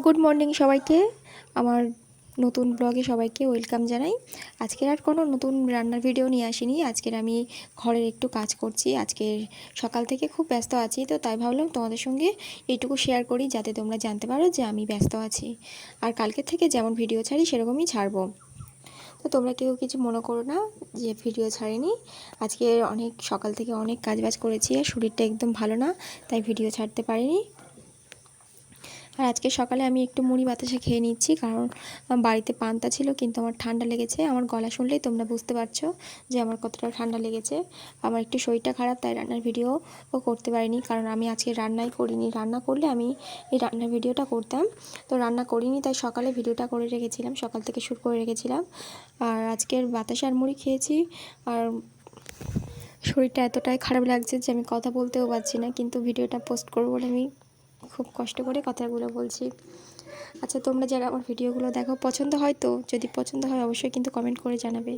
Good morning সবাইকে। আমার নতুন ব্লগে সবাইকে ওয়েলকাম জানাই। আজকের আর কোনো নতুন রান্নার ভিডিও নিয়ে আসিনি। আজকের আমি ঘরের একটু কাজ করছি। আজকের সকাল থেকে খুব ব্যস্ত আছি, তো তাই ভাবলাম তোমাদের সঙ্গে এইটুকু শেয়ার করি, যাতে তোমরা জানতে পারো যে আমি ব্যস্ত আছি। আর কালকের থেকে যেমন ভিডিও ছাড়ি সেরকমই ছাড়বো। তো তোমরা কেউ কিছু মনে করো না যে ভিডিও ছাড়িনি। আজকে অনেক সকাল থেকে অনেক কাজবাজ করেছি, আর শরীরটা একদম ভালো না, তাই ভিডিও ছাড়তে পারিনি। আর আজকে সকালে আমি একটু মুড়ি বাতাসা খেয়ে নিচ্ছি, কারণ বাড়িতে পান্তা ছিল, কিন্তু আমার ঠান্ডা লেগেছে। আমার গলা শুনলেই তোমরা বুঝতে পারছো যে আমার কতটা ঠান্ডা লেগেছে। আমার একটু শরীরটা খারাপ, তাই রান্নার ভিডিও করতে পারিনি, কারণ আমি আজকে রান্নাই করিনি। রান্না করলে আমি এই রান্নার ভিডিওটা করতাম, তো রান্না করিনি, তাই সকালে ভিডিওটা করে রেখেছিলাম, সকাল থেকে শুরু করে রেখেছিলাম। আর আজকের বাতাসা আর মুড়ি খেয়েছি। আর শরীরটা এতটাই খারাপ লাগছে যে আমি কথা বলতেও পারছি না, কিন্তু ভিডিওটা পোস্ট করবো বলে আমি খুব কষ্ট করে কথাগুলো বলছি। আচ্ছা, তোমরা যারা আমার ভিডিওগুলো দেখো, পছন্দ হয় তো? যদি পছন্দ হয় অবশ্যই কিন্তু কমেন্ট করে জানাবে।